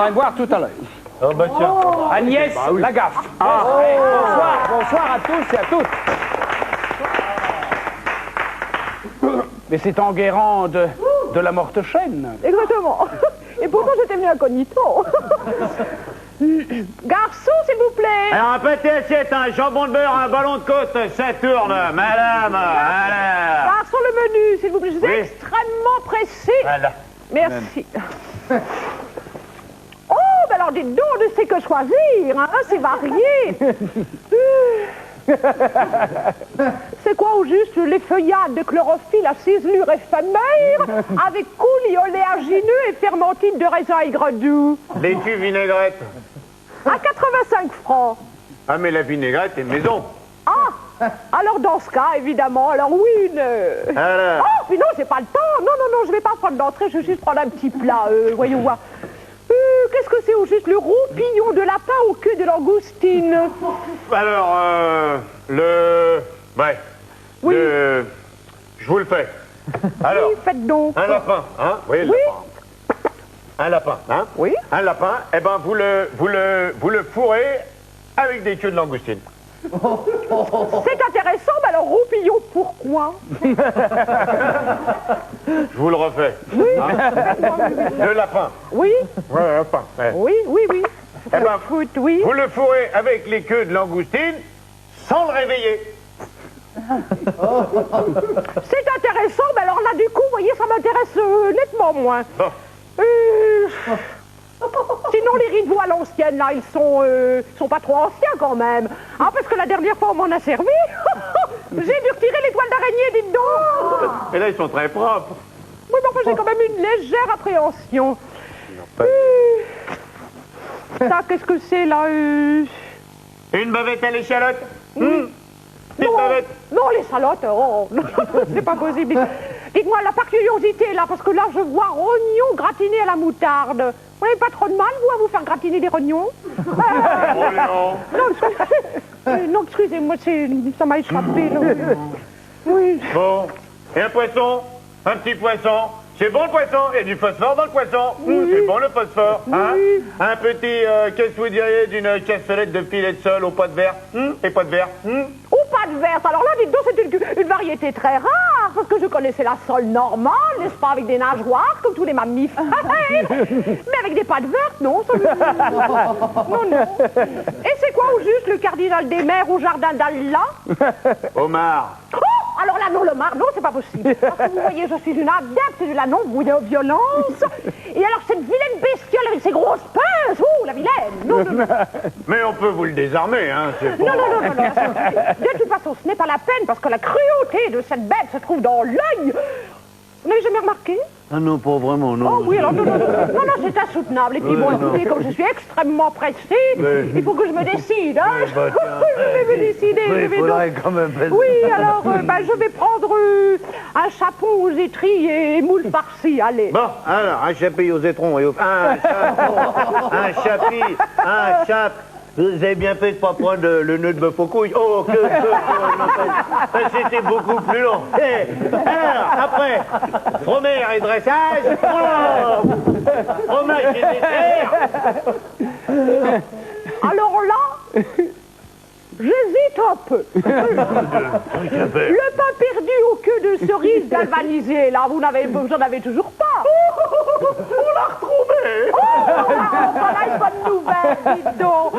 On va voir tout à l'heure. Oh bah tiens. Agnès Lagaffe. Bonsoir à tous et à toutes. Mais c'est Enguerrand de la Morte Chaîne. Exactement. Et pourtant, j'étais venu incognito. Garçon, s'il vous plaît. Alors un pâté assiette, un jambon de beurre, un ballon de côte, ça tourne, madame. Voilà. Garçon, le menu, s'il vous plaît. Je suis Oui. extrêmement pressée. Voilà. Merci. Oh, ben alors dites donc, je sais que choisir, hein, c'est varié. C'est quoi au juste les feuillades de chlorophylle à ciselure éphémère avec coulis oléagineux et fermentine de raisin aigre doux Laitue vinaigrette. à 85 francs. Ah mais la vinaigrette est maison. Ah, alors dans ce cas, évidemment, alors oui, une... Voilà. Oh, mais non, j'ai pas le temps. Non, je vais pas prendre d'entrée, je vais juste prendre un petit plat, voyons voir. Qu'est-ce que c'est au juste? Le roupillon de lapin au queue de langoustine. Alors, Ouais. Oui. Je vous le fais. Alors, Oui, faites donc. un lapin, hein? Oui, le Oui. lapin. Un lapin, hein? Oui. Un lapin, eh ben vous le fourrez avec des queues de langoustine. C'est intéressant, mais alors roupillon, pourquoi? Je vous le refais. Le lapin. Oui, Ouais, le lapin. Ouais. oui. Eh ben, Foot, oui. vous le fourrez avec les queues de langoustine sans le réveiller. C'est intéressant, mais alors là, du coup, vous voyez, ça m'intéresse nettement moins. Bon. Sinon, les riz de veau à l'ancienne, là, ils sont pas trop anciens quand même. Ah, parce que la dernière fois, on m'en a servi. J'ai dû retirer les toiles d'araignée, dites donc. Et là, ils sont très propres. Oui, mais enfin, j'ai quand même une légère appréhension. Ça, qu'est-ce que c'est, là Une bavette à l'échalote. Une Non, bavette. non, les salottes, oh, non, c'est pas possible. Dites-moi, la par curiosité, là, parce que là, je vois rognons gratinés à la moutarde. Vous n'avez pas trop de mal, vous, à vous faire gratiner des rognons Non, excusez-moi, ça m'a échappé. Là. Oui. Bon. Et un poisson. Un petit poisson. C'est bon le poisson. Il y a du phosphore dans le poisson. C'est bon le phosphore. Hein? Oui. Un petit, qu'est-ce que vous diriez d'une cassolette de filet de sol au pot de verre? Et pot de verre? Ou pas de verte. Alors là, dites donc, c'est une variété très rare, parce que je connaissais la sole normale, n'est-ce pas, avec des nageoires, comme tous les mammifères. Mais avec des pattes vertes, non. Ça... Non. Et c'est quoi au juste le cardinal des mers au jardin d'Allah? Homard. Oh, alors là, non, le mar, non, c'est pas possible. Parce que vous voyez, je suis une adepte de la non-violence. Et alors, cette vilaine bestiole avec ses grosses pinces, la vilaine. Non. Mais on peut vous le désarmer, hein. C'est bon. Non. De toute façon, ce n'est pas la peine, parce que la cruauté de cette bête se trouve dans l'œil. Vous n'avez jamais remarqué? Ah non, pas vraiment, non. Oh oui, alors non, c'est insoutenable. Et puis bon, écoutez, comme je suis extrêmement pressée, il faut que je me décide, hein. Je vais me décider. Oui, je il vais faudrait donc... quand même... Oui, alors, je vais prendre un chapon aux étrilles et moule farci, allez. Bon, alors, un chapi aux étrons et au... Un chapi, un chap... Vous avez bien fait de pas prendre le nœud de bœuf aux couilles. Oh, c'était beaucoup plus long. Alors, après, fromage et dressage. Fromage et dessert. Alors là, j'hésite un peu. Le pain perdu aux queues de cerise galvanisée, là, vous en avez toujours pas. On l'a retrouvé. Voilà une bonne nouvelle, dites donc.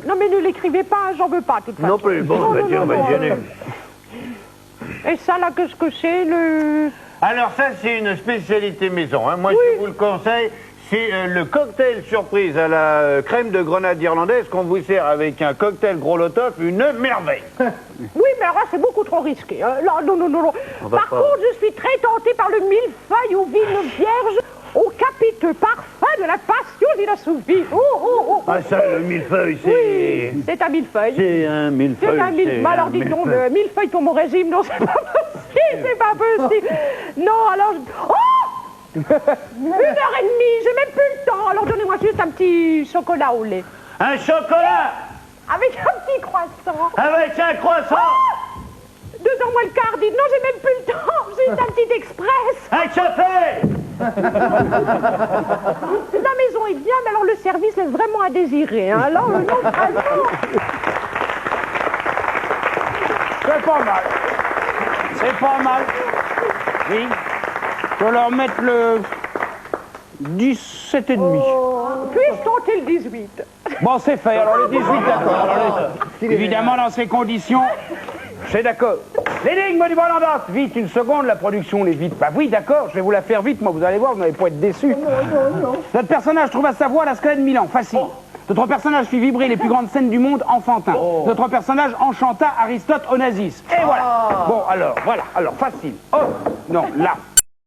Non, mais ne l'écrivez pas, j'en veux pas, de toute façon. Non plus, bon, on va non. gêner. Et ça, là, qu'est-ce que c'est, le... Alors ça, c'est une spécialité maison. Hein. Moi, je vous le conseille. C'est le cocktail surprise à la crème de grenade irlandaise qu'on vous sert avec un cocktail gros lotof, une merveille. Oui, mais alors là, c'est beaucoup trop risqué. Hein. Là, non. Par contre, je suis très tentée par le millefeuille aux vignes vierges, au capiteux parfum de la passion inassouvis. Ah ça, le millefeuille, c'est... Oui, c'est un millefeuille. C'est un millefeuille. C'est un millefeuille. Mais alors, dites donc, le millefeuille pour mon régime, non, c'est pas possible, c'est pas possible. Non, alors... Oh 1h30, j'ai même plus le temps. Alors, donnez-moi juste un petit chocolat au lait. Un chocolat Avec un petit croissant. avec un croissant. 2h moins le quart, dites. Non, j'ai même plus le temps. Juste un petit express. Un café. La maison est bien, mais alors le service laisse vraiment à désirer. Hein. Alors, non, vraiment. C'est pas mal. C'est pas mal. Oui. Je vais leur mettre le 17,5. Puis-je tenter le 18? Bon, c'est fait. Alors le 18, d'accord. Alors, évidemment, dans ces conditions, c'est d'accord. L'énigme du Volandas. Vite, une seconde, la production, les vite. Bah oui, d'accord, je vais vous la faire vite. Moi, vous allez voir, vous n'allez pas être déçus. Notre personnage trouva sa voie à la Scala de Milan. Facile. Notre personnage fit vibrer les plus grandes scènes du monde enfantin. Notre personnage enchanta Aristote Onassis. Et voilà. Bon, alors, voilà. Alors, facile. Oh, non, là.